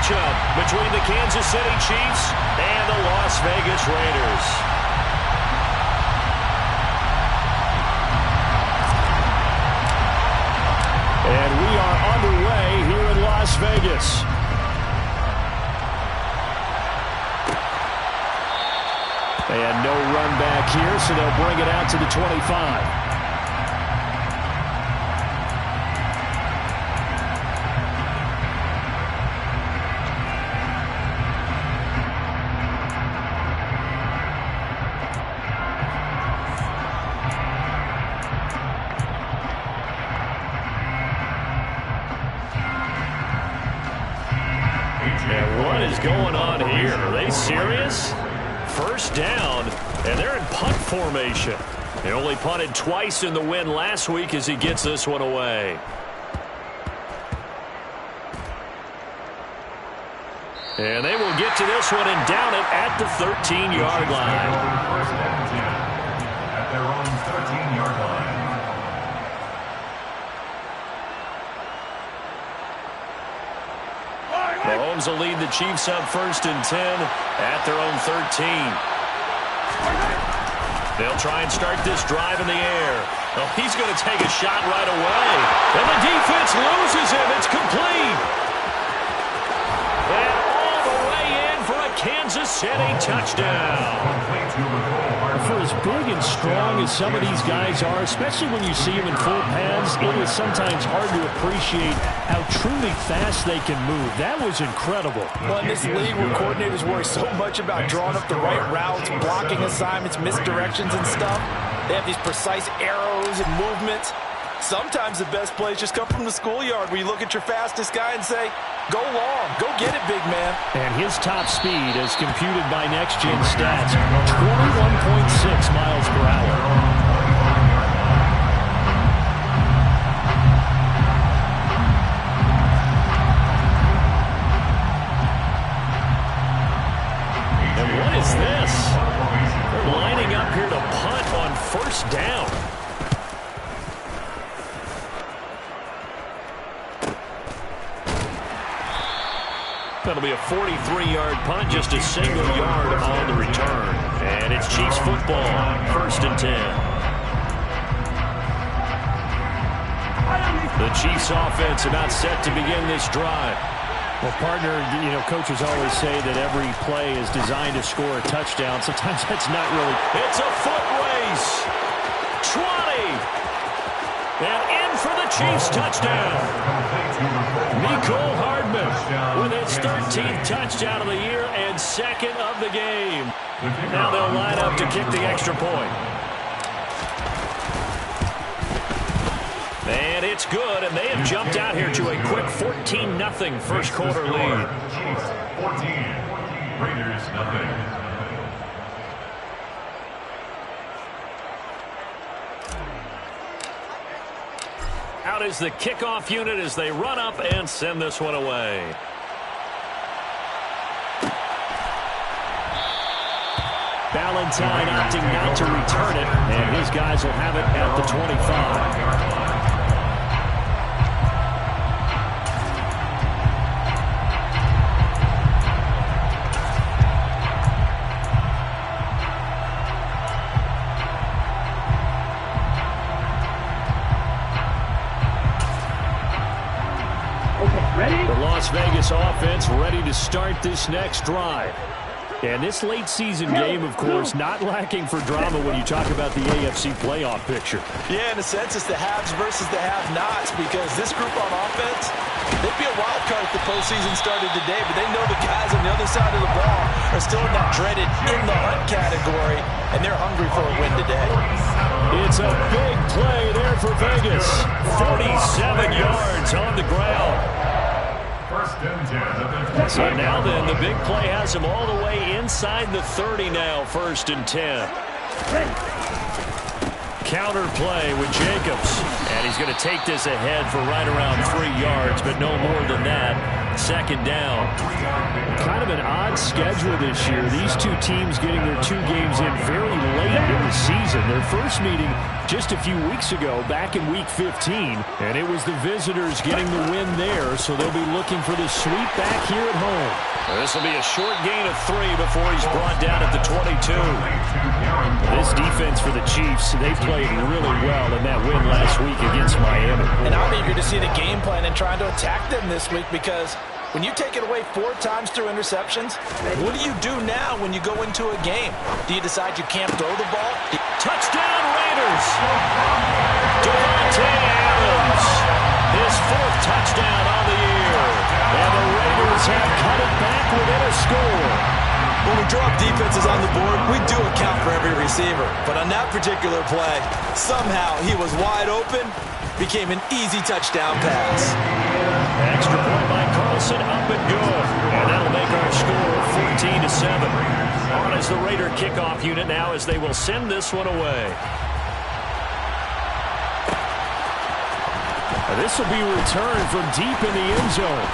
matchup between the Kansas City Chiefs and the Las Vegas Raiders. And we are underway here in Las Vegas. And no run back here, so they'll bring it out to the 25. And what is going on here? Are they serious? First down, and they're in punt formation. They only punted twice in the win last week as he gets this one away. And they will get to this one and down it at the 13-yard line. First and 10 at their own 13-yard line. Mahomes will lead the Chiefs up first and 10 at their own 13. They'll try and start this drive in the air. Oh, he's going to take a shot right away. And the defense loses him. It's complete. And all the way in for a Kansas City touchdown. For as big and strong as some of these guys are, especially when you see them in full pads, it is sometimes hard to appreciate how truly fast they can move. That was incredible. Well, in this league where coordinators worry so much about drawing up the right routes, blocking assignments, misdirections and stuff, they have these precise arrows and movements. Sometimes the best plays just come from the schoolyard where you look at your fastest guy and say, go long, go get it, big man. And his top speed, as computed by Next Gen Stats, 21.6 miles per hour. And what is this? They're lining up here to punt on first down. That'll be a 43-yard punt, just a single yard on the return. And it's Chiefs football, first and 10. The Chiefs offense about set to begin this drive. Well, partner, you know, coaches always say that every play is designed to score a touchdown. Sometimes that's not really. It's a foot race. 20. And in for the Chiefs touchdown. Mecole Hardman with his 13th touchdown of the year and second of the game. Now they'll line up to kick the extra point. And it's good, and they have jumped out here to a quick 14-0 first quarter lead. Chiefs 14, Raiders nothing. Out is the kickoff unit as they run up and send this one away. Valentine opting not to return it, and his guys will have it at the 25. The Las Vegas offense ready to start this next drive. And this late season game, of course, not lacking for drama when you talk about the AFC playoff picture. Yeah, in a sense, it's the haves versus the have-nots because this group on offense, they'd be a wild card if the postseason started today, but they know the guys on the other side of the ball are still in that dreaded in the hunt category, and they're hungry for a win today. It's a big play there for Vegas. 47 yards on the ground. So now then, the big play has him all the way inside the 30 now, first and 10. Counter play with Jacobs. And he's going to take this ahead for right around 3 yards, but no more than that. on second down. Kind of an odd schedule this year. These two teams getting their 2 games in very late in the season. Their first meeting just a few weeks ago, back in Week 15. And it was the visitors getting the win there, so they'll be looking for the sweep back here at home. This will be a short gain of 3 before he's brought down at the 22. This defense for the Chiefs, they played really well in that win last week against Miami. And I'm eager to see the game plan and trying to attack them this week, because when you take it away 4 times through interceptions, what do you do now when you go into a game? Do you decide you can't throw the ball? Touchdown Raiders! Davante Adams, his 4th touchdown on the year. And the Raiders have cut it back within a score. When we draw up defenses on the board, we do account for every receiver. But on that particular play, somehow he was wide open, became an easy touchdown pass. Extra point by Carlson, up and good. And that'll make our score 14-7. On as the Raider kickoff unit now, as they will send this one away. This will be returned from deep in the end zone.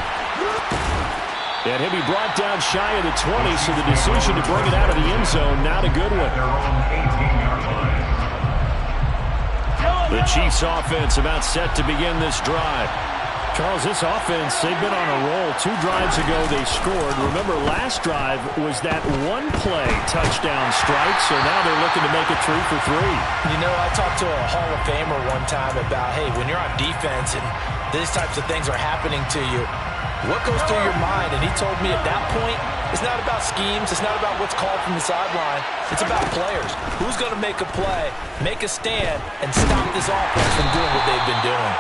And he'll be brought down shy of the 20, so the decision to bring it out of the end zone, not a good one. The Chiefs offense about set to begin this drive. Charles, this offense, they've been on a roll. 2 drives ago they scored. Remember, last drive was that 1-play touchdown strike, so now they're looking to make it 3 for 3. You know, I talked to a Hall of Famer one time about, hey, when you're on defense and these types of things are happening to you, what goes through your mind? And he told me at that point, it's not about schemes. It's not about what's called from the sideline. It's about players. Who's going to make a play, make a stand, and stop this offense from doing what they've been doing?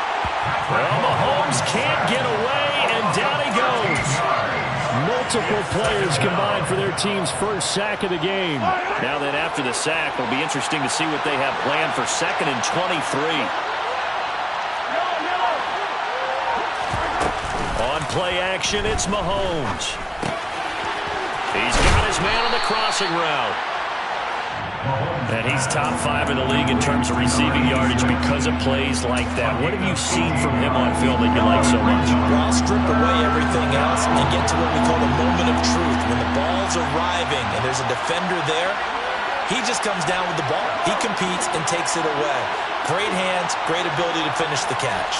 Well, Mahomes can't get away, and down he goes. Multiple players combined for their team's first sack of the game. Now then, after the sack, it'll be interesting to see what they have planned for 2nd and 23. On play action, it's Mahomes. He's got his man on the crossing route. And he's top 5 in the league in terms of receiving yardage because of plays like that. What have you seen from him on film that you like so much? Well, strip away everything else and get to what we call the moment of truth. When the ball's arriving and there's a defender there, he just comes down with the ball. He competes and takes it away. Great hands, great ability to finish the catch.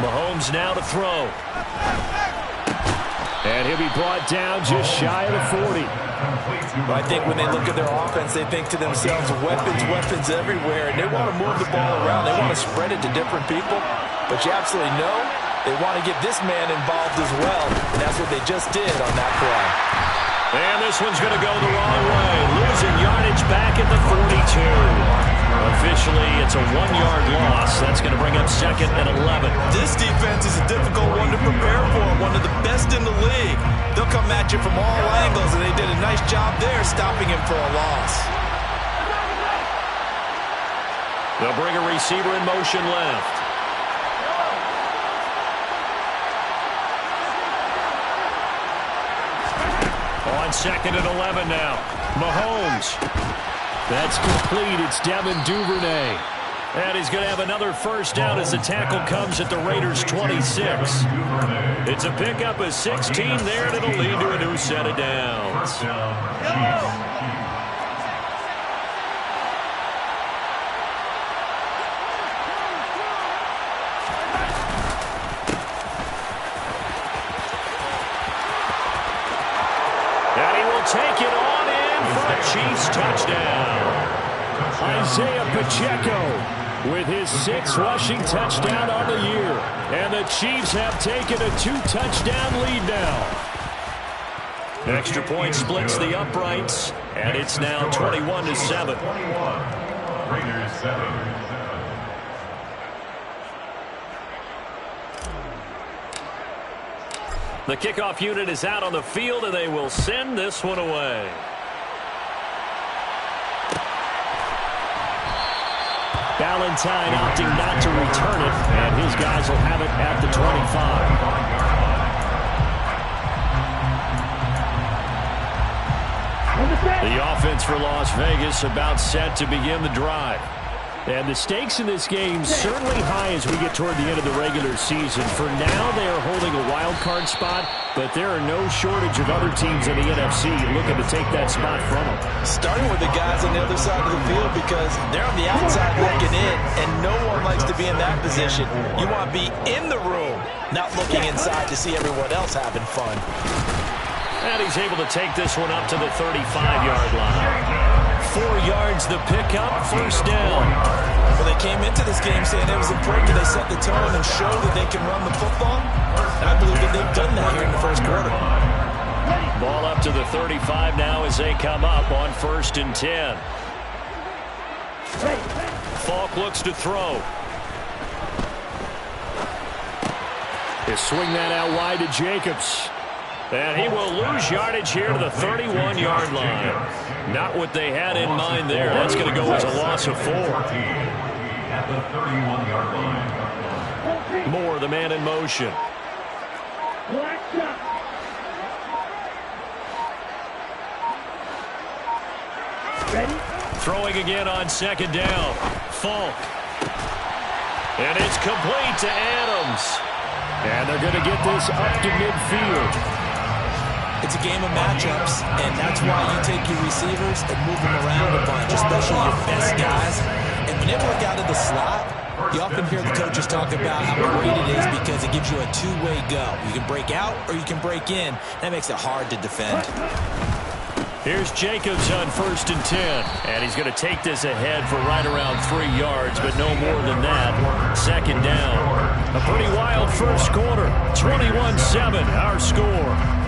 Mahomes now to throw. And he'll be brought down just shy of the 40. I think when they look at their offense, they think to themselves, weapons everywhere, and they want to move the ball around. They want to spread it to different people. But you absolutely know they want to get this man involved as well, and that's what they just did on that play. And this one's going to go the wrong way. Losing yardage back at the 42. Officially, it's a 1-yard loss. That's going to bring up 2nd and 11. This defense is a difficult one to prepare for, one of the best in the league. They'll come at you from all angles, and they did a nice job there stopping him for a loss. They'll bring a receiver in motion left. On 2nd and 11 now. Mahomes. That's complete. It's Devin Duvernay. And he's going to have another first down as the tackle comes at the Raiders' 26. It's a pickup of 16 there, and it'll lead to a new set of downs. And he will take it on in for a Chiefs touchdown. Isaiah Pacheco with his 6th rushing touchdown on the year. And the Chiefs have taken a 2-touchdown lead now. Extra point splits the uprights, and it's now 21-7. Raiders 7. The kickoff unit is out on the field, and they will send this one away. Valentine opting not to return it, and his guys will have it at the 25. The offense for Las Vegas about set to begin the drive. And the stakes in this game certainly high as we get toward the end of the regular season. For now, they are holding a wild card spot, but there are no shortage of other teams in the NFC looking to take that spot from them. Starting with the guys on the other side of the field because they're on the outside looking in, and no one likes to be in that position. You want to be in the room, not looking inside to see everyone else having fun. And he's able to take this one up to the 35-yard line. 4 yards the pickup, first down. Well, they came into this game saying it was important that they set the tone and show that they can run the football. And I believe that they've done that here in the first quarter. Ball up to the 35 now as they come up on 1st and 10. Falk looks to throw. They swing that out wide to Jacobs. And he will lose yardage here to the 31-yard line. Not what they had in mind there. That's going to go as a loss of 4. At the 31-yard line. Moore, the man in motion. Ready? Throwing again on 2nd down. Falk. And it's complete to Adams. And they're going to get this up to midfield. It's a game of matchups, and that's why you take your receivers and move them around a bunch, especially your best guys. And when they work out of the slot, you often hear the coaches talk about how great it is because it gives you a two-way go. You can break out or you can break in. That makes it hard to defend. Here's Jacobs on 1st and 10. And he's going to take this ahead for right around 3 yards, but no more than that. 2nd down. A pretty wild first quarter. 21-7, our score.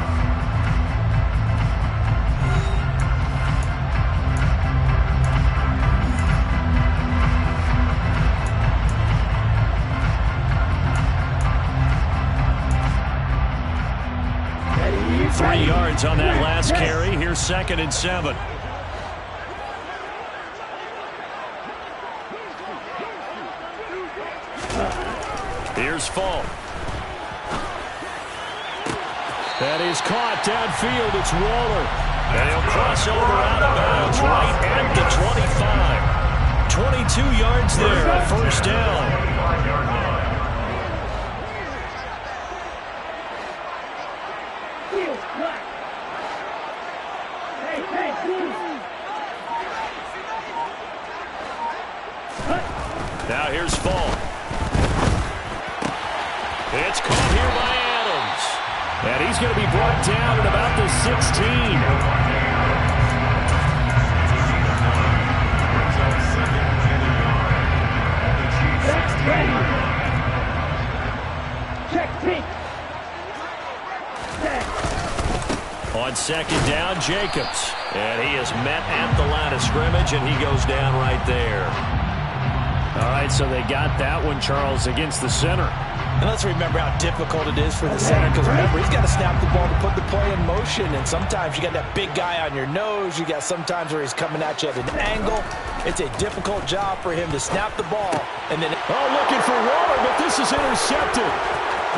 On that last carry. Here's 2nd and 7. Here's Falk. That is caught downfield. It's Waller. And he'll cross over out of bounds right at the 25. 22 yards there on 1st down. Now here's Falk. It's caught here by Adams. And he's going to be brought down at about the 16. On 2nd down, Jacobs. And he is met at the line of scrimmage, and he goes down right there. All right, so they got that one, Charles, against the center. And let's remember how difficult it is for the center, because remember, he's got to snap the ball to put the play in motion, and sometimes you got that big guy on your nose. You got sometimes where he's coming at you at an angle. It's a difficult job for him to snap the ball. And then, looking for Waller, but this is intercepted.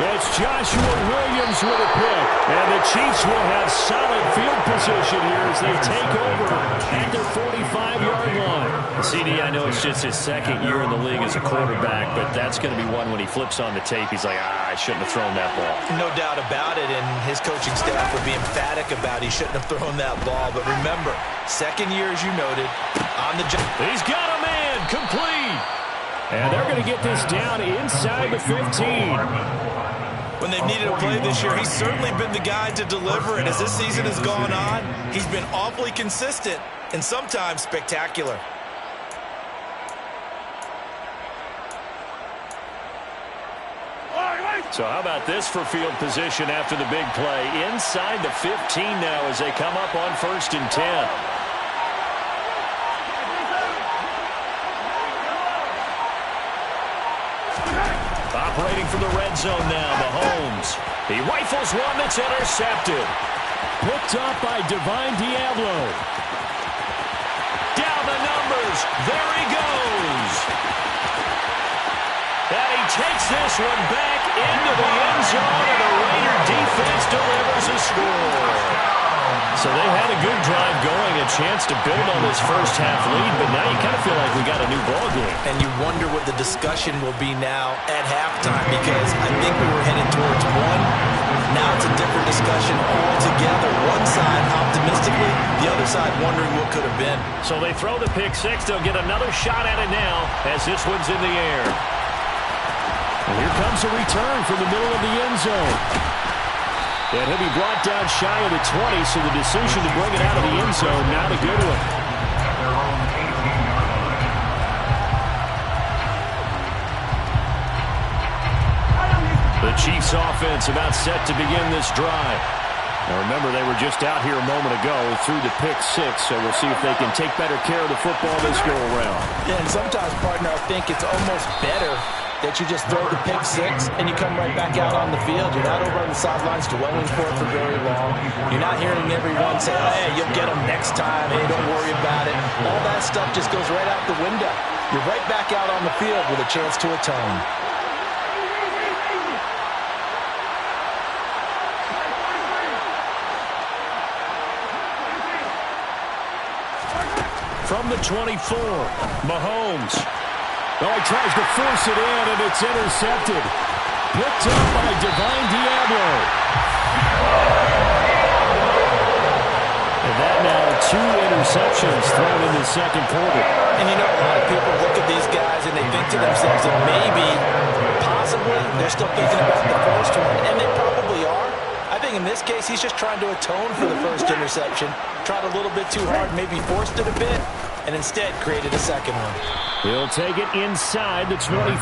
It's Joshua Williams with a pick. And the Chiefs will have solid field position here as they take over at their 45-yard line. CD, I know it's just his 2nd year in the league as a quarterback, but that's going to be one when he flips on the tape. He's like, I shouldn't have thrown that ball. No doubt about it, and his coaching staff would be emphatic about he shouldn't have thrown that ball. But remember, 2nd year, as you noted, on the job. He's got a man, complete. And they're going to get this down inside the 15. When they've needed a play this year, he's certainly been the guy to deliver. And as this season has gone on, he's been awfully consistent and sometimes spectacular. So how about this for field position after the big play? Inside the 15 now as they come up on 1st and 10. Operating from the red zone now, Mahomes. He rifles one that's intercepted. Picked up by Divine Diablo. Down the numbers. There he goes. And he takes this one back into the end zone, and the Raider defense delivers a score. So they had a good drive going, a chance to build on this first half lead, but now you kind of feel like we got a new ball game. And you wonder what the discussion will be now at halftime, because I think we were headed towards one. Now it's a different discussion altogether. One side optimistically, the other side wondering what could have been. So they throw the pick six. They'll get another shot at it now as this one's in the air. And here comes a return from the middle of the end zone. And he'll be brought down shy of the 20, so the decision to bring it out of the end zone, not a good one. The Chiefs offense about set to begin this drive. Now remember, they were just out here a moment ago through the pick six, so we'll see if they can take better care of the football this go around. Yeah, and sometimes, partner, I think it's almost better that you just throw the pick six and you come right back out on the field. You're not over on the sidelines dwelling for it for very long. You're not hearing everyone say, oh, hey, you'll get them next time. Hey, don't worry about it. All that stuff just goes right out the window. You're right back out on the field with a chance to atone. From the 24, Mahomes. Oh, he tries to force it in, and it's intercepted. Picked up by Divine Diablo. And that now 2 interceptions thrown in the second quarter. And you know, a lot of people look at these guys and they think to themselves that maybe, possibly, they're still thinking about the first one, and they probably are. I think in this case, he's just trying to atone for the first interception. Tried a little bit too hard, maybe forced it a bit, and instead created a second one. He'll take it inside the 25. Not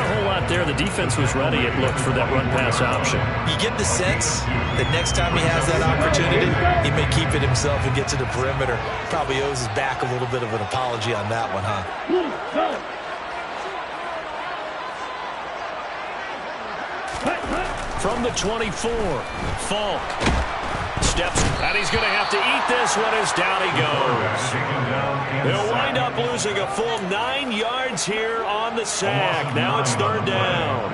a whole lot there. The defense was ready, it looked, for that run-pass option. You get the sense that next time he has that opportunity, he may keep it himself and get to the perimeter. Probably owes his back a little bit of an apology on that one, huh? From the 24, Falk. Steps, and he's going to have to eat this one as down he goes. They'll wind up losing a full 9 yards here on the sack. Now it's third down.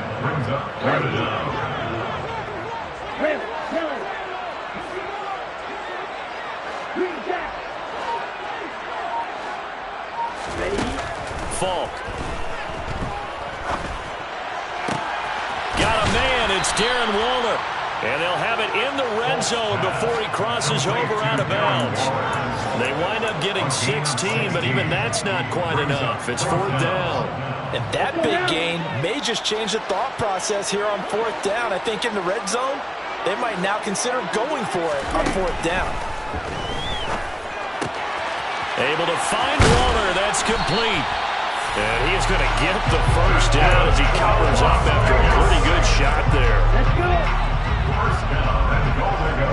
Falk. Got a man, it's Darren Waller. And they'll have it in the red zone before he crosses over out of bounds. They wind up getting 16, but even that's not quite enough. It's fourth down. And that big gain may just change the thought process here on fourth down. I think in the red zone, they might now consider going for it on fourth down. Able to find Waller. That's complete. And he is going to get the first down as he covers up after a pretty good shot there. Let's go. First down and goal to go.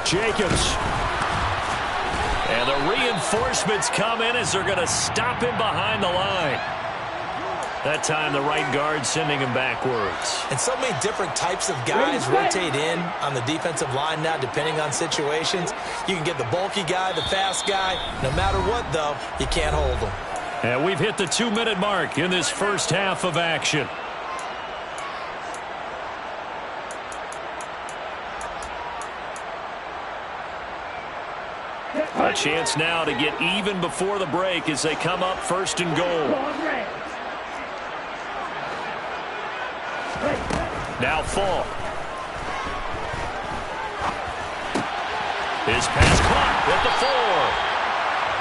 Jacobs. And the reinforcements come in as they're going to stop him behind the line. That time the right guard sending him backwards. And so many different types of guys rotate in on the defensive line now, depending on situations. You can get the bulky guy, the fast guy. No matter what, though, you can't hold them. And we've hit the 2-minute mark in this first half of action. A chance now to get even before the break as they come up first and goal. Now Falk. His pass caught at the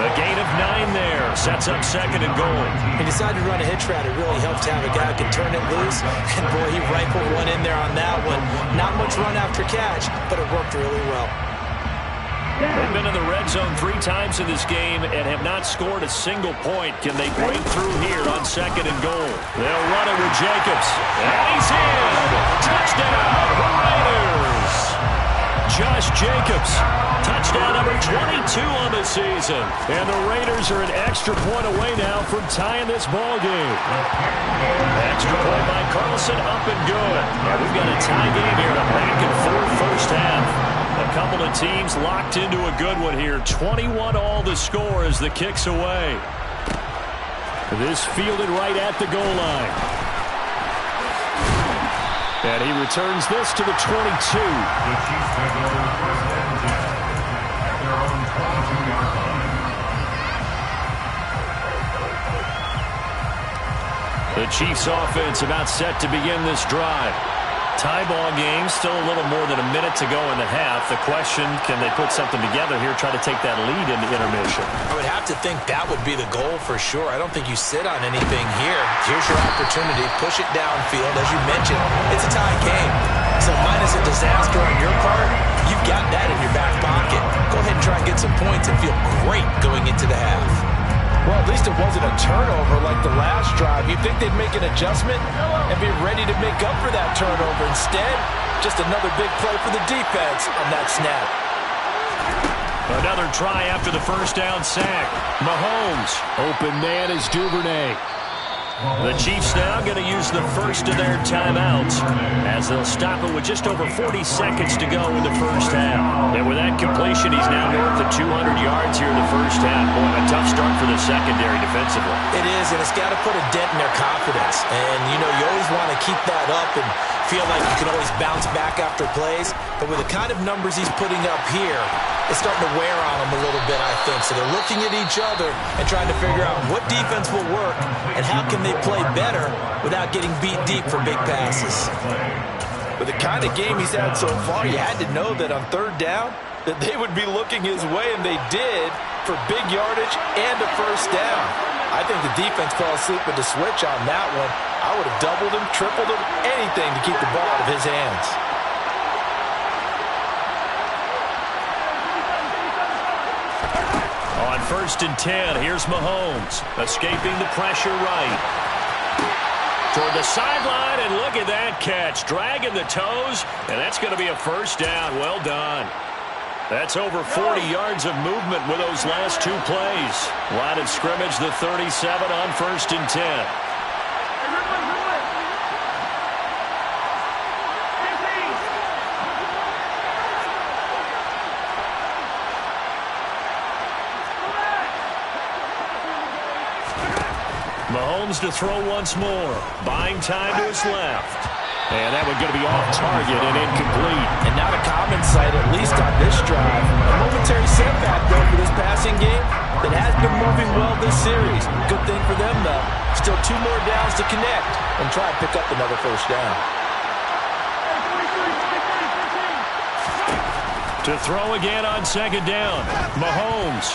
4. A gain of 9 there. Sets up second and goal. He decided to run a hitch route. It really helped to have a guy who can turn it loose. And, boy, he rifled one in there on that one. Not much run after catch, but it worked really well. They've been in the red zone 3 times in this game and have not scored a single point. Can they break through here on second and goal? They'll run it with Jacobs. And he's in! Touchdown, Raiders! Josh Jacobs. Touchdown number 22 on the season. And the Raiders are an extra point away now from tying this ball game. Extra point by Carlson, up and good. And we've got a tie game here, a back and forth first half. A couple of teams locked into a good one here. 21 all the score as the kick's away. This fielded right at the goal line. And he returns this to the 22. The Chiefs take over 1st and 10 at their own 22-yard line. The Chiefs offense about set to begin this drive. Tie ball game, still a little more than a minute to go in the half. The question, can they put something together here, try to take that lead into intermission? I would have to think that would be the goal for sure. I don't think you sit on anything here. Here's your opportunity. Push it downfield. As you mentioned, it's a tie game. So minus a disaster on your part, you've got that in your back pocket. Go ahead and try and get some points and feel great going into the half. Well, at least it wasn't a turnover like the last drive. You'd think they'd make an adjustment and be ready to make up for that turnover. Instead, just another big play for the defense on that snap. Another try after the first down sack. Mahomes. Open man is Duvernay. The Chiefs now going to use the first of their timeouts as they'll stop it with just over 40 seconds to go in the first half. And with that completion, he's now north of 200 yards here in the first half. Boy, a tough start for the secondary defensively. It is, and it's got to put a dent in their confidence. And, you know, you always want to keep that up and feel like you can always bounce back after plays. But with the kind of numbers he's putting up here, it's starting to wear on them a little bit, I think. So they're looking at each other and trying to figure out what defense will work and how can they play better without getting beat deep for big passes. With the kind of game he's had so far, you had to know that on third down that they would be looking his way, and they did, for big yardage and a first down. I think the defense fell asleep with the switch on that one. I would have doubled him, tripled him, anything to keep the ball out of his hands. On 1st and 10, here's Mahomes, escaping the pressure right. Toward the sideline, and look at that catch. Dragging the toes, and that's going to be a first down. Well done. That's over 40 yards of movement with those last two plays. Line of scrimmage, the 37 on 1st and 10. Mahomes to throw once more. Buying time to his left. And that one going to be off target and incomplete. And not a common sight, at least on this drive. A momentary setback, though, for this passing game that has been moving well this series. Good thing for them, though. Still 2 more downs to connect and try and pick up another first down. To throw again on 2nd down. Mahomes.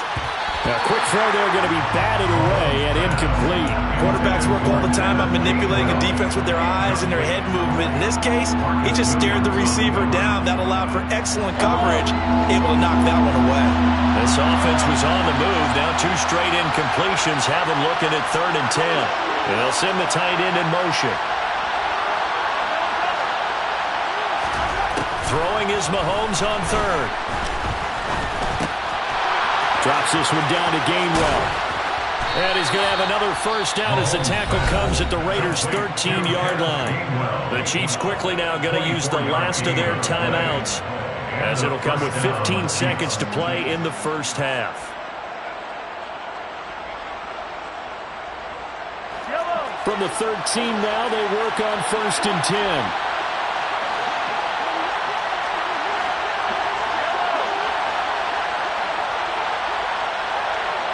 A quick throw there going to be batted away and incomplete. Quarterbacks work all the time on manipulating a defense with their eyes and their head movement. In this case, he just stared the receiver down. That allowed for excellent coverage, able to knock that one away. This offense was on the move. Now 2 straight incompletions have them looking at 3rd and 10. And they'll send the tight end in motion. Throwing is Mahomes on 3rd. Drops this one down to Gainwell. And he's going to have another first down as the tackle comes at the Raiders' 13-yard line. The Chiefs quickly now going to use the last of their timeouts, as it'll come with 15 seconds to play in the first half. From the 13 now, they work on 1st and 10.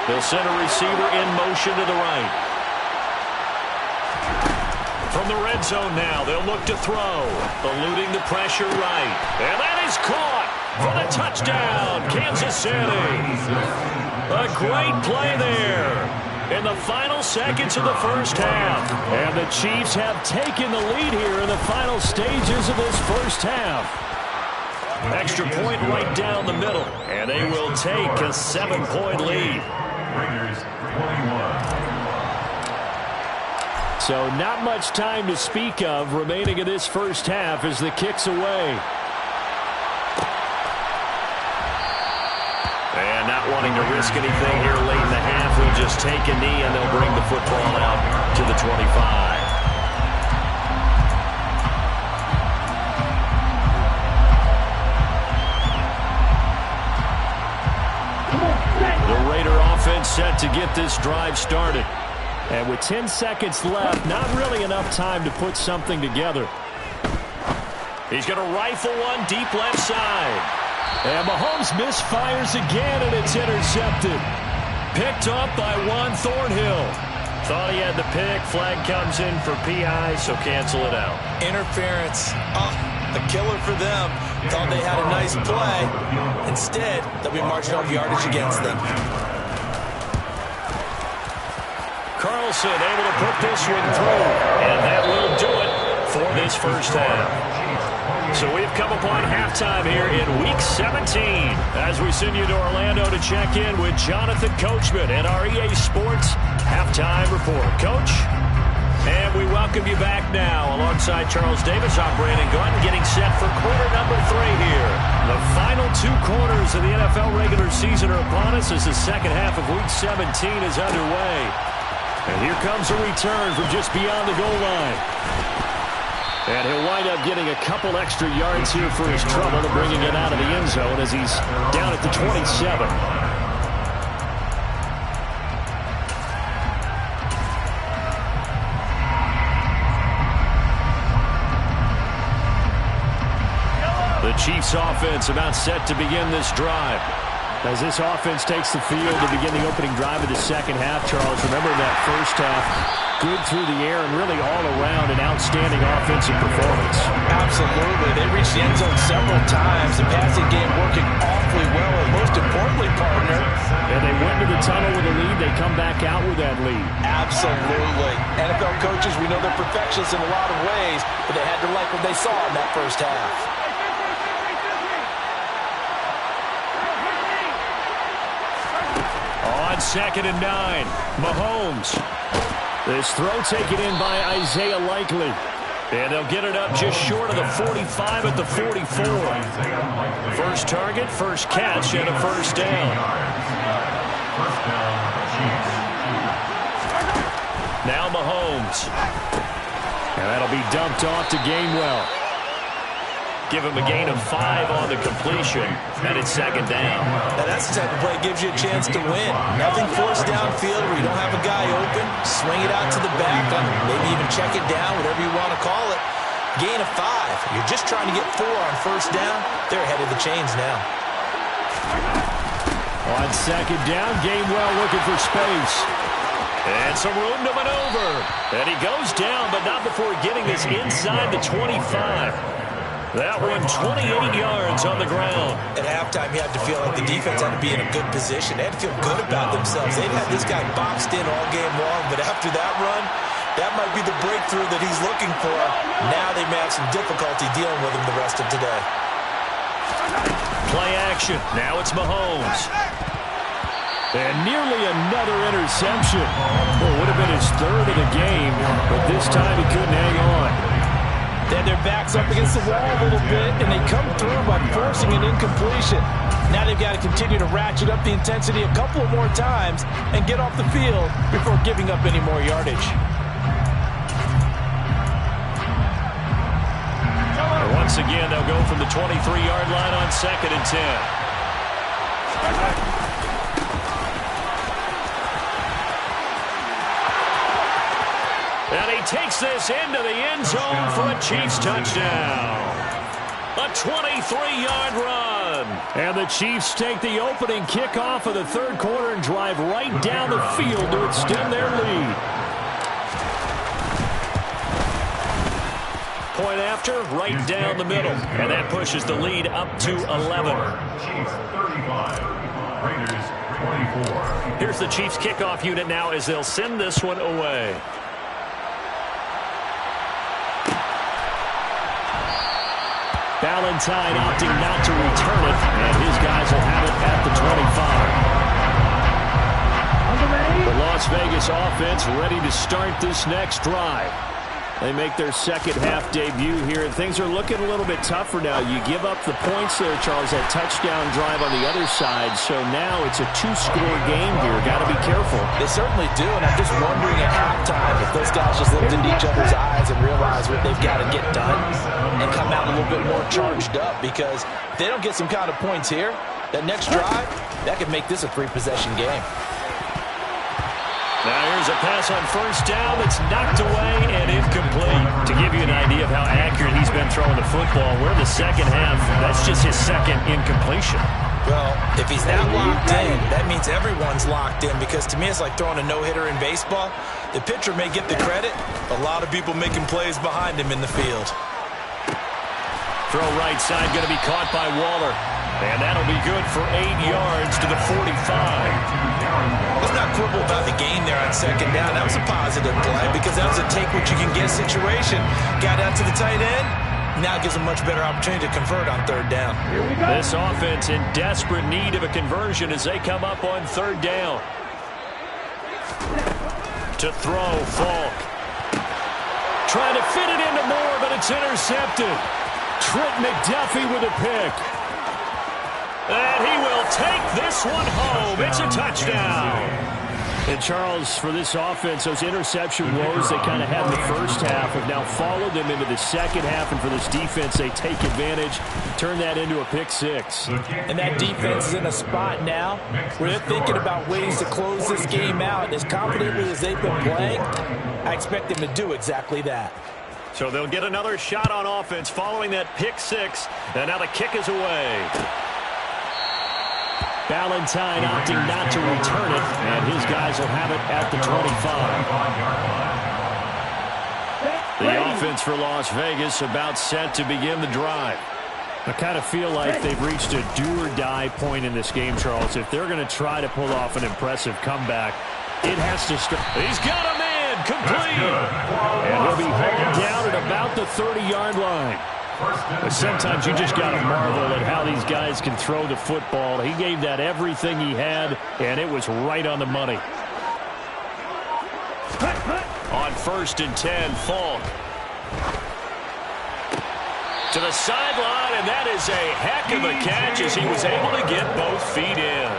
They'll send a receiver in motion to the right. From the red zone now, they'll look to throw. Eluding the pressure right. And that is caught for the touchdown, Kansas City. A great play there in the final seconds of the first half. And the Chiefs have taken the lead here in the final stages of this first half. Extra point right down the middle. And they will take a 7-point lead. Raiders 21. So not much time to speak of remaining in this first half as the kick's away. And not wanting to risk anything here late in the half, he'll just take a knee and they'll bring the football out to the 25. The Raider offense set to get this drive started. And with 10 seconds left, not really enough time to put something together. He's going to rifle one deep left side. And Mahomes misfires again, and it's intercepted. Picked up by Juan Thornhill. Thought he had the pick. Flag comes in for PI, so cancel it out. Interference. Oh, a killer for them. Thought they had a nice play. Instead, they'll be marginal yardage against them. Carlson able to put this one through. And that will do it for this first half. So we've come upon halftime here in Week 17 as we send you to Orlando to check in with Jonathan Coachman and our EA Sports Halftime Report. Coach, and we welcome you back now. Alongside Charles Davis, I'm Brandon Gaudin, getting set for quarter number 3 here. The final 2 quarters of the NFL regular season are upon us as the second half of Week 17 is underway. And here comes a return from just beyond the goal line. And he'll wind up getting a couple extra yards here for his trouble to bringing it out of the end zone as he's down at the 27. The Chiefs offense about set to begin this drive. As this offense takes the field to begin the opening drive of the second half, Charles, remember that first half, good through the air and really all around an outstanding offensive performance. Absolutely. They reached the end zone several times. The passing game working awfully well, and most importantly, partner. And they went to the tunnel with a lead. They come back out with that lead. Absolutely. NFL coaches, we know they're perfectionists in a lot of ways, but they had to like what they saw in that first half. On 2nd and 9, Mahomes. This throw taken in by Isaiah Likely. And they'll get it up just short of the 45 at the 44. First target, first catch, and a first down. Now Mahomes. And that'll be dumped off to Gainwell. Give him a gain of 5 on the completion, and it's 2nd down. Now that's the type of play that gives you a chance to win. Nothing forced downfield where you don't have a guy open. Swing it out to the back, maybe even check it down, whatever you want to call it. Gain of 5. You're just trying to get 4 on first down. They're ahead of the chains now. On 2nd down, Gainwell looking for space. And some room to maneuver. And he goes down, but not before getting this inside the 25. That one 28 yards on the ground. At halftime, you had to feel like the defense had to be in a good position. They had to feel good about themselves. They've had this guy boxed in all game long, but after that run, that might be the breakthrough that he's looking for. Now they may have some difficulty dealing with him the rest of today. Play action. Now it's Mahomes. And nearly another interception. Well, it would have been his 3rd of the game, but this time he couldn't hang on. Then their backs up against the wall a little bit, and they come through by forcing an incompletion. Now they've got to continue to ratchet up the intensity a couple of more times and get off the field before giving up any more yardage. And once again, they'll go from the 23-yard line on 2nd and 10. And he takes this into the end zone for a Chiefs touchdown. A 23-yard run. And the Chiefs take the opening kickoff of the 3rd quarter and drive right down the field to extend their lead. Point after, right down the middle. And that pushes the lead up to 11. Chiefs 35, Raiders 24. Here's the Chiefs kickoff unit now as they'll send this one away. Valentine opting not to return it, and his guys will have it at the 25. The Las Vegas offense ready to start this next drive. They make their second half debut here, and things are looking a little bit tougher now. You give up the points there, Charles, that touchdown drive on the other side, so now it's a 2-score game here. Got to be careful. They certainly do, and I'm just wondering at halftime if those guys just looked into each other's eyes and realized what they've got to get done and come out a little bit more charged up, because if they don't get some kind of points here, that next drive, that could make this a 3-possession game. Now here's a pass on first down that's knocked away and incomplete. To give you an idea of how accurate he's been throwing the football, we're in the second half. That's just his second incompletion. Well, if he's not locked in, that means everyone's locked in, because to me it's like throwing a no-hitter in baseball. The pitcher may get the credit, a lot of people making plays behind him in the field. Throw right side, going to be caught by Waller. And that'll be good for 8 yards to the 45. Let's not quibble about the gain there on second down. That was a positive play because that was a take-what-you-can-get situation. Got out to the tight end. Now gives a much better opportunity to convert on third down. This offense in desperate need of a conversion as they come up on third down. To throw, Falk. Trying to fit it into Moore, but it's intercepted. Trent McDuffie with a pick. And he will take this one home. It's a touchdown. And, Charles, for this offense, those interception woes they kind of had in the first half have now followed them into the second half. And for this defense, they take advantage, turn that into a pick six. And that defense is in a spot now where they're thinking about ways to close this game out. As confidently as they've been playing, I expect them to do exactly that. So they'll get another shot on offense following that pick six. And now the kick is away. Valentine opting not to return it, and his guys will have it at the 25. The offense for Las Vegas about set to begin the drive. I kind of feel like they've reached a do-or-die point in this game, Charles. If they're going to try to pull off an impressive comeback, it has to start. He's got a man, complete. And he'll be hauled down at about the 30-yard line. But sometimes you just got to marvel at how these guys can throw the football. He gave that everything he had, and it was right on the money. On 1st and 10, Falk. To the sideline, and that is a heck of a catch as he was able to get both feet in.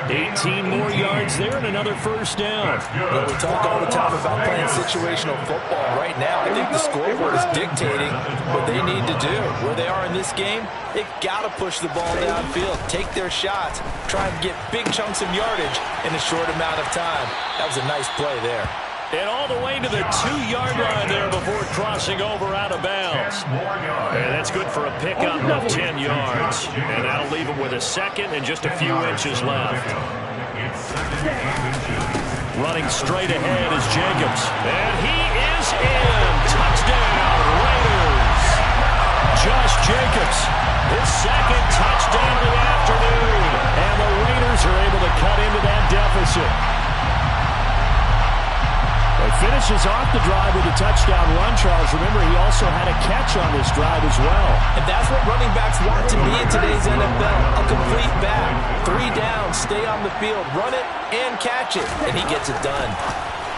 18 more yards there and another first down. Well, we talk all the time about playing situational football. Right now, I think the scoreboard is dictating what they need to do. Where they are in this game, they've got to push the ball downfield, take their shots, try and get big chunks of yardage in a short amount of time. That was a nice play there. And all the way to the 2-yard line there before crossing over out of bounds. And that's good for a pickup of 10 yards. And that'll leave him with a second and just a few inches left. Running straight ahead is Jacobs. And he is in. Touchdown, Raiders. Josh Jacobs, his second touchdown of the afternoon. And the Raiders are able to cut into that deficit. He finishes off the drive with a touchdown run, Charles. Remember, he also had a catch on this drive as well. And that's what running backs want to be in today's NFL. A complete back. 3 down, stay on the field, run it, and catch it. And he gets it done.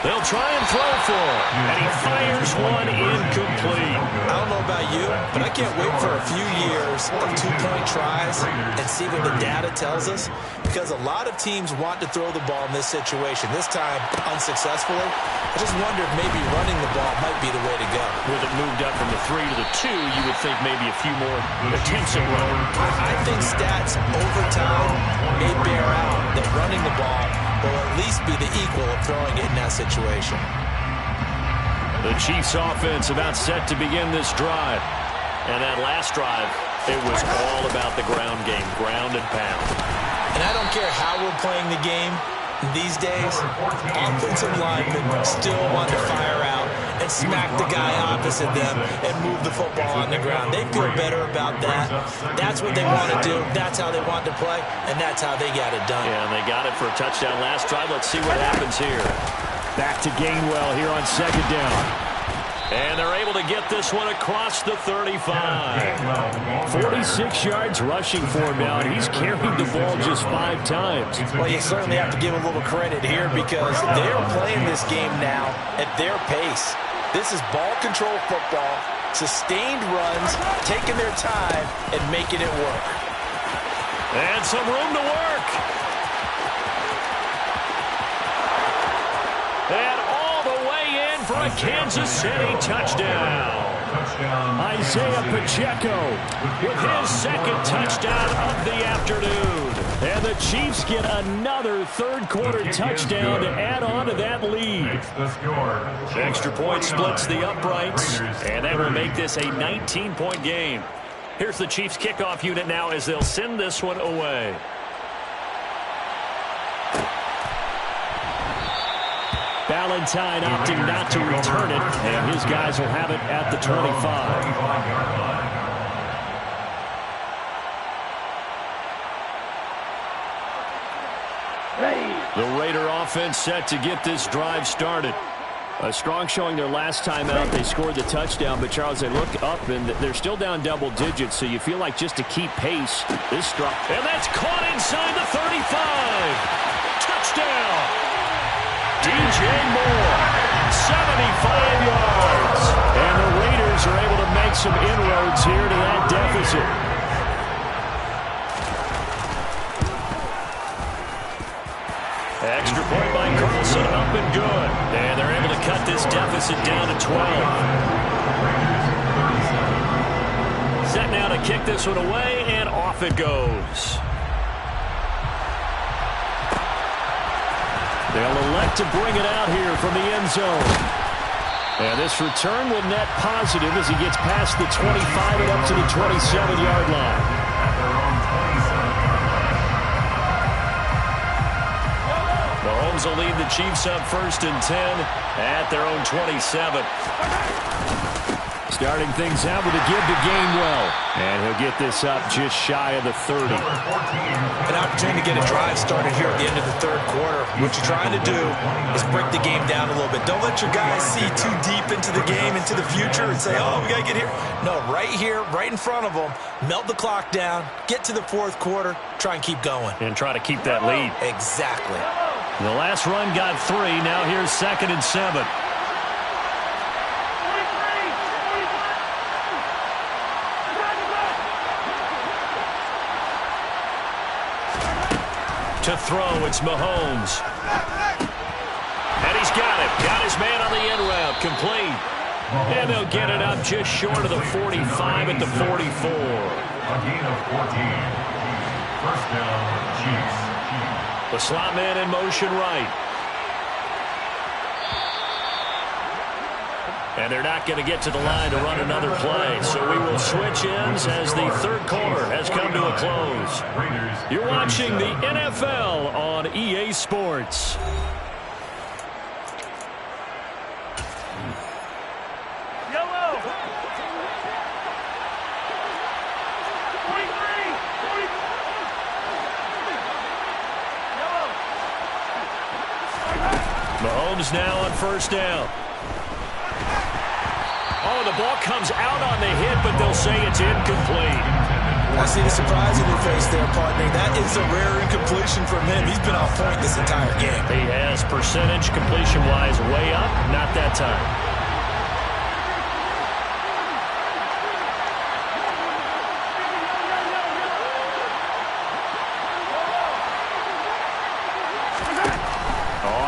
They'll try and throw for him. And he fires one incomplete. I don't know about you, but I can't wait for a few years of 2-point tries and see what the data tells us. Because a lot of teams want to throw the ball in this situation. This time, unsuccessfully. I just wonder if maybe running the ball might be the way to go. With it moved up from the 3 to the 2, you would think maybe a few more attempts at running. I think stats over time may bear out that running the ball will at least be the equal of throwing it in that situation. The Chiefs offense about set to begin this drive. And that last drive, it was all about the ground game, ground and pound. And I don't care how we're playing the game these days, offensive linemen still want to fire out and smack the guy opposite them and move the football on the ground. They feel better about that. That's what they want to do. That's how they want to play, and that's how they got it done. Yeah, and they got it for a touchdown last drive. Let's see what happens here. Back to Gainwell here on second down. And they're able to get this one across the 35. 46 yards rushing for him now, and he's carried the ball just 5 times. Well, you certainly have to give a little credit here because they're playing this game now at their pace. This is ball control football, sustained runs, taking their time, and making it work. And some room to work. And all the way in for a Kansas City touchdown. Isaiah Pacheco with his second touchdown of the afternoon. And the Chiefs get another third-quarter touchdown to add on to that lead. Extra point splits the uprights, and that will make this a 19-point game. Here's the Chiefs kickoff unit now as they'll send this one away. Valentine opting not to return it, and his guys will have it at the 25. The Raider offense set to get this drive started. A strong showing their last time out. They scored the touchdown, but Charles, they look up and they're still down double digits, so you feel like just to keep pace, this strong. And that's caught inside the 35. Touchdown. DJ Moore, 75 yards. And the Raiders are able to make some inroads here to that deficit. Extra point by Carlson, up and good. And they're able to cut this deficit down to 12. Set now to kick this one away, and off it goes. They'll elect to bring it out here from the end zone. And this return will net positive as he gets past the 25 and up to the 27-yard line. Mahomes will lead the Chiefs up 1st and 10 at their own 27. Starting things out with a give to Gainwell. And he'll get this up just shy of the 30. An opportunity to get a drive started here at the end of the third quarter. What you're trying to do is break the game down a little bit. Don't let your guys see too deep into the game, into the future, and say, oh, we got to get here. No, right here, right in front of them, melt the clock down, get to the fourth quarter, try and keep going. And try to keep that lead. Exactly. The last run got 3. Now here's 2nd and 7. To throw, it's Mahomes. And he's got it. Got his man on the end route. Complete. And they'll get it up just short of the 45 at the 44. A gain of 14. First down, Chiefs. The slot man in motion right. And they're not going to get to the line to run another play. So we will switch ends as the third quarter has come to a close. You're watching the NFL on EA Sports. Mahomes now on 1st down. Oh, the ball comes out on the hit, but they'll say it's incomplete. I see the surprise in your face there, partner. That is a rare incompletion from him. He's been on point this entire game. He has percentage completion-wise way up, not that time.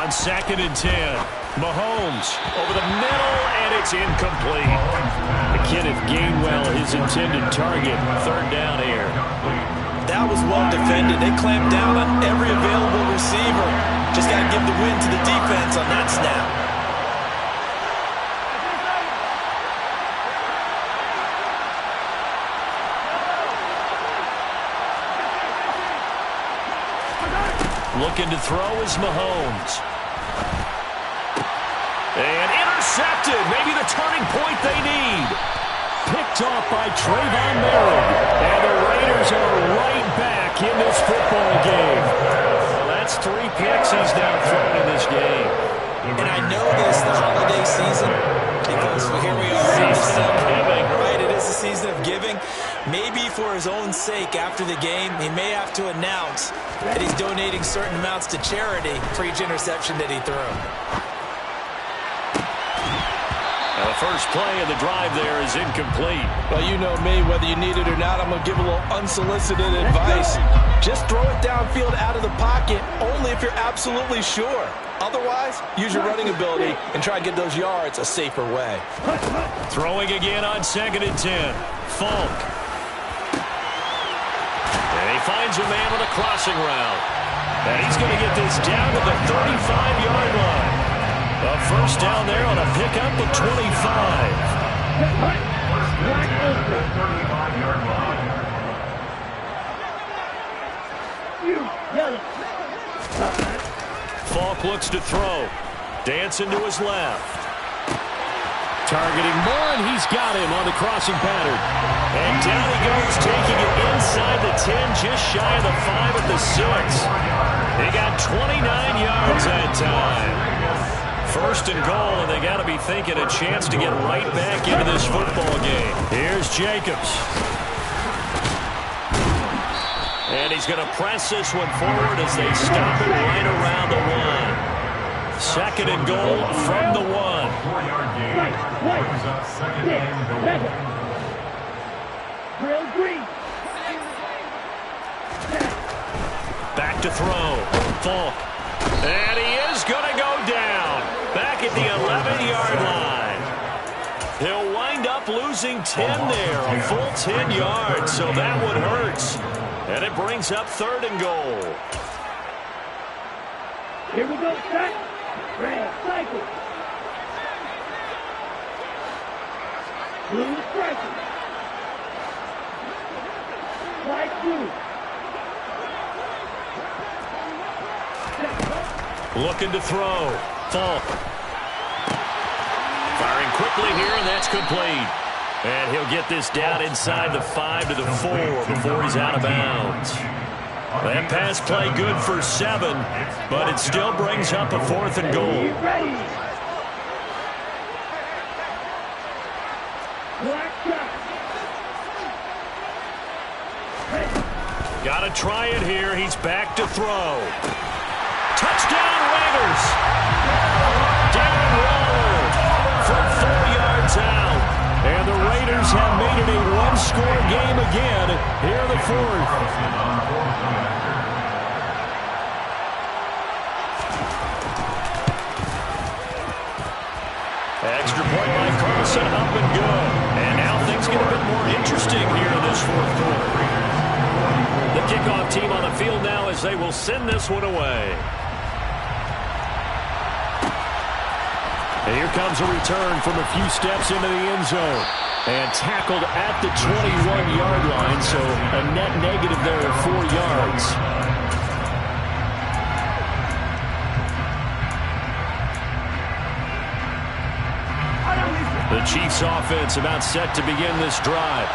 On 2nd and 10, Mahomes over the middle, and it's incomplete. Kenneth Gainwell, his intended target. 3rd down here. That was well defended. They clamped down on every available receiver. Just got to give the win to the defense on that snap. Looking to throw is Mahomes. And intercepted. Maybe the turning point they need. Picked off by Trayvon Merrick. And the Raiders are right back in this football game. Well, that's 3 picks he's now thrown in this game. And I know this, the holiday season, because here we are. Season of giving. Right, it is a season of giving. Maybe for his own sake after the game, he may have to announce that he's donating certain amounts to charity for each interception that he threw. Now the first play of the drive there is incomplete. Well, you know me, whether you need it or not, I'm going to give a little unsolicited advice. Just throw it downfield out of the pocket, only if you're absolutely sure. Otherwise, use your running ability and try and get those yards a safer way. Throwing again on 2nd and 10. Falk. And he finds a man with a crossing route. And he's going to get this down to the 35-yard line. A first down there on a pickup of 25. Falk looks to throw. Dancing to his left. Targeting more, and he's got him on the crossing pattern. And down he goes, taking it inside the 10, just shy of the 5 at the 6. He got 29 yards that time. First and goal, and they got to be thinking a chance to get right back into this football game. Here's Jacobs. And he's going to press this one forward as they stop it right around the 1. Second and goal from the 1. 4-yard gain. Brings up second and goal. Back to throw. Falk. And he is going to go down. Back at the 11-yard line. He'll wind up losing 10 there. A full 10 yards. So that one hurts. And it brings up third and goal. Here we go, set. Red, cycle. Blue striker. White blue. Looking to throw. Falk. Firing quickly here, and that's complete. And he'll get this down inside the 5 to the 4 before he's out of bounds. That pass play good for 7, but it still brings up a fourth and goal. Got to try it here. He's back to throw. Touchdown, Raiders. Down roll from 4 yards out. And the Raiders have made it a one-score game again here in the fourth. Extra point by Carlson, up and good. And now things get a bit more interesting here in this fourth quarter. The kickoff team on the field now as they will send this one away. And here comes a return from a few steps into the end zone. And tackled at the 21-yard line, so a net negative there of 4 yards. The Chiefs offense about set to begin this drive.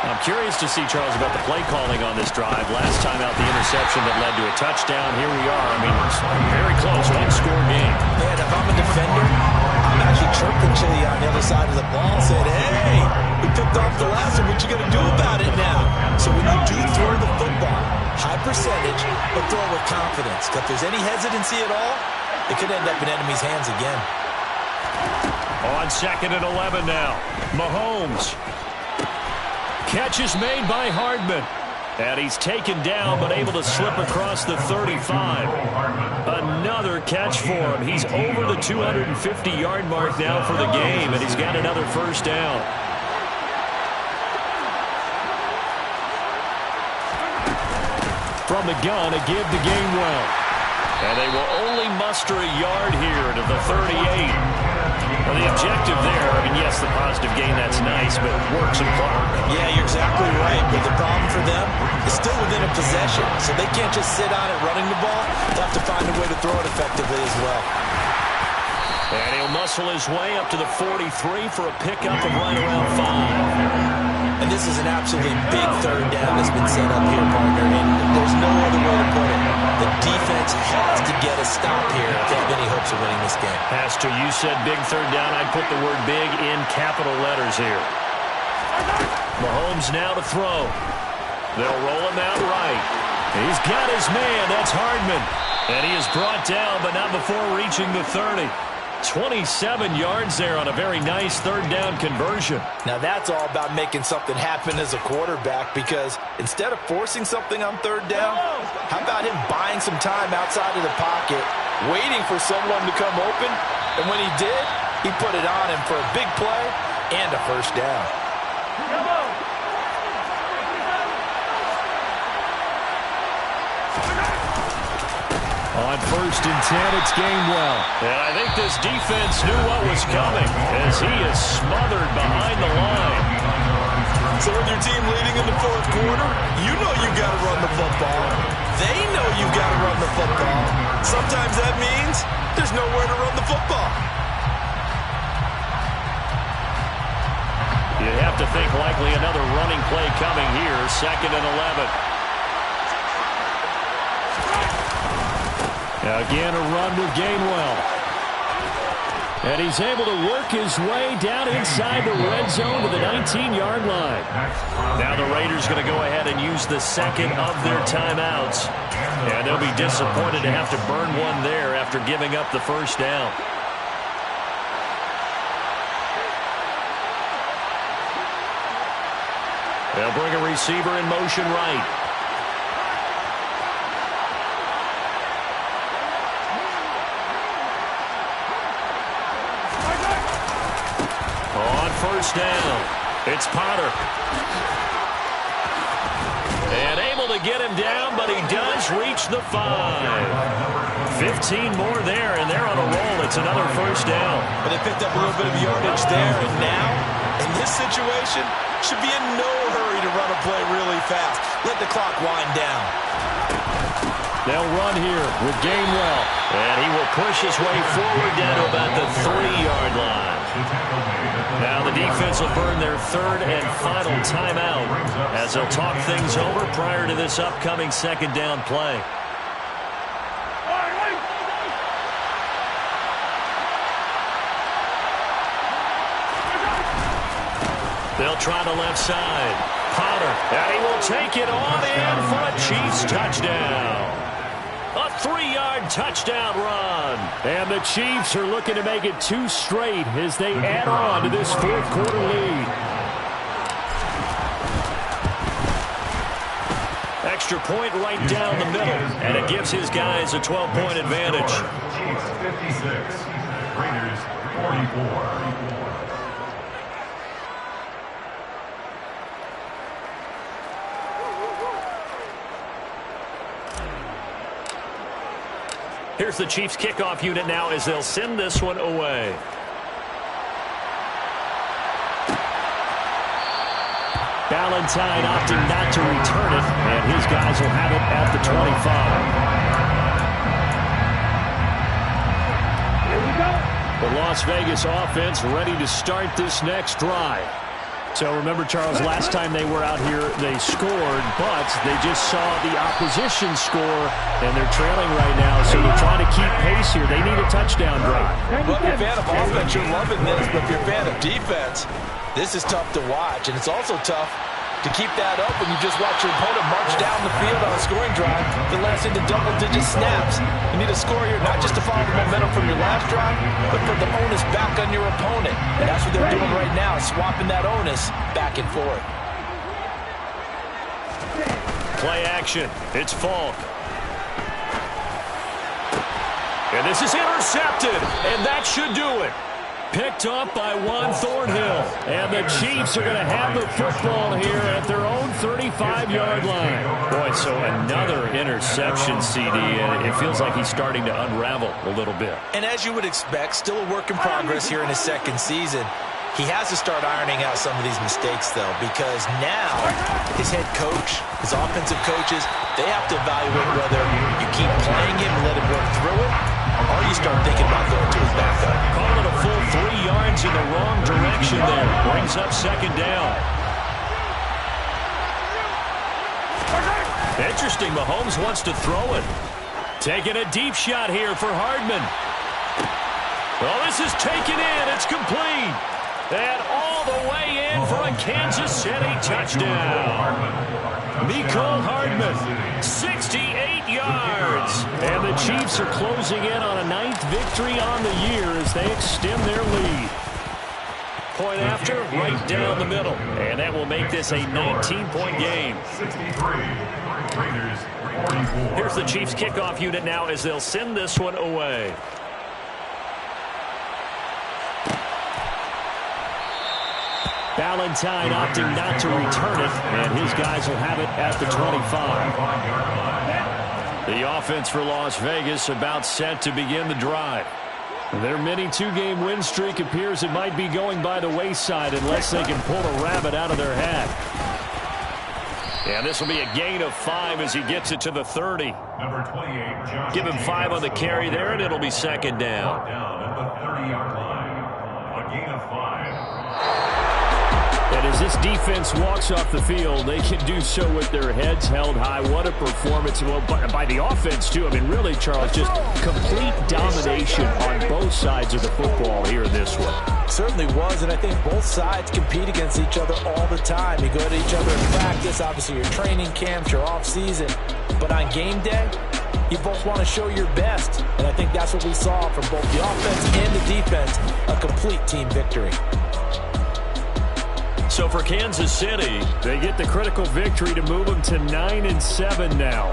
I'm curious to see, Charles, about the play calling on this drive. Last time out, the interception that led to a touchdown. Here we are. I mean, very close, one-score game. Man, if I'm a defender, I'm actually chirping Chili on the other side of the ball, saying, hey, we picked off the last one. What you going to do about it now? So when you do throw the football, high percentage, but throw it with confidence. If there's any hesitancy at all, it could end up in enemy's hands again. On second and 11 now. Mahomes. Catch is made by Hardman. And he's taken down, but able to slip across the 35. Another catch for him. He's over the 250-yard mark now for the game, and he's got another first down. From the gun, a give to Gainwell. And they will only muster a yard here to the 38. Well, the objective there, I mean, yes, the positive gain, that's nice, but work some clock. Yeah, you're exactly right. But the problem for them is still within a possession, so they can't just sit on it running the ball. They'll have to find a way to throw it effectively as well. And he'll muscle his way up to the 43 for a pickup of right around 5. And this is an absolutely big third down that's been set up here, partner, and there's no other way to put it. The defense has to get a stop here if they have any hopes of winning this game. Has to. You said big third down. I'd put the word big in capital letters here. Mahomes now to throw. They'll roll him out right. He's got his man. That's Hardman. And he is brought down, but not before reaching the 30. 27 yards there on a very nice third down conversion. Now that's all about making something happen as a quarterback, because instead of forcing something on third down, how about him buying some time outside of the pocket, waiting for someone to come open, and when he did, he put it on him for a big play and a first down. On 1st and 10, it's Gainwell. And I think this defense knew what was coming as he is smothered behind the line. So with your team leading in the fourth quarter, you know you got to run the football. They know you got to run the football. Sometimes that means there's nowhere to run the football. You'd have to think likely another running play coming here, 2nd and 11. Again, a run with Gainwell. And he's able to work his way down inside the red zone to the 19-yard line. Now the Raiders going to go ahead and use the second of their timeouts. And they'll be disappointed to have to burn one there after giving up the first down. They'll bring a receiver in motion right. On 1st down, it's Potter. And able to get him down, but he does reach the 5. 15 more there, and they're on a roll. It's another 1st down. But they picked up a little bit of yardage there, and now, in this situation, should be in no hurry to run a play really fast. Let the clock wind down. They'll run here with Gainwell. And he will push his way forward down to about the 3-yard line. Now the defense will burn their 3rd and final timeout as they'll talk things over prior to this upcoming 2nd down play. They'll try the left side. Potter, and he will take it on in for a Chiefs touchdown. A 3-yard touchdown run. And the Chiefs are looking to make it 2 straight as they add on to this 4th quarter lead. Extra point right down the middle, and it gives his guys a 12-point advantage. Chiefs 56, Raiders 44. Here's the Chiefs kickoff unit now as they'll send this one away. Valentine opting not to return it, and his guys will have it at the 25. Here we go. The Las Vegas offense ready to start this next drive. So remember, Charles, last time they were out here, they scored, but they just saw the opposition score, and they're trailing right now, so they're trying to keep pace here. They need a touchdown drive. Well, if you're a fan of offense, you're loving this, but if you're a fan of defense, this is tough to watch, and it's also tough to keep that up when you just watch your opponent march down the field on a scoring drive that lasts into double-digit snaps. You need a score here, not just to follow the momentum from your last drive, but for the onus back on your opponent. And that's what they're doing right now, swapping that onus back and forth. Play action. It's Falk. And this is intercepted, and that should do it. Picked up by Juan Thornhill. And the Chiefs are going to have the football here at their own 35-yard line. Boy, so another interception, CD, and it feels like he's starting to unravel a little bit. And as you would expect, still a work in progress here in his 2nd season. He has to start ironing out some of these mistakes, though, because now his head coach, his offensive coaches, they have to evaluate whether you keep playing him and let him work through it, or you start thinking about going to his backup. Call it a full 3 yards in the wrong direction there. Brings up 2nd down. Interesting, Mahomes wants to throw it. Taking a deep shot here for Hardman. Well, this is taken in. It's complete. And all the way in for a Kansas City touchdown. Mecole Hardman, 68 yards. And the Chiefs are closing in on a 9th victory on the year as they extend their lead. Point after, right down the middle. And that will make this a 19-point game. 63, Raiders 44. Here's the Chiefs kickoff unit now as they'll send this one away. Valentine opting not to return it, and his guys will have it at the 25. The offense for Las Vegas about set to begin the drive. Their mini two-game win streak appears it might be going by the wayside unless they can pull a rabbit out of their hat. And this will be a gain of 5 as he gets it to the 30. Number 28, Josh. Give him 5 on the carry there, and it'll be second down. Down at the 30-yard line. A gain of 5. And as this defense walks off the field, they can do so with their heads held high. What a performance. Well, by the offense, too. I mean, really, Charles, just complete domination on both sides of the football here in this one. Certainly was, and I think both sides compete against each other all the time. You go to each other in practice, obviously your training camps, your off-season. But on game day, you both want to show your best. And I think that's what we saw from both the offense and the defense, a complete team victory. So for Kansas City, they get the critical victory to move them to 9-7 now.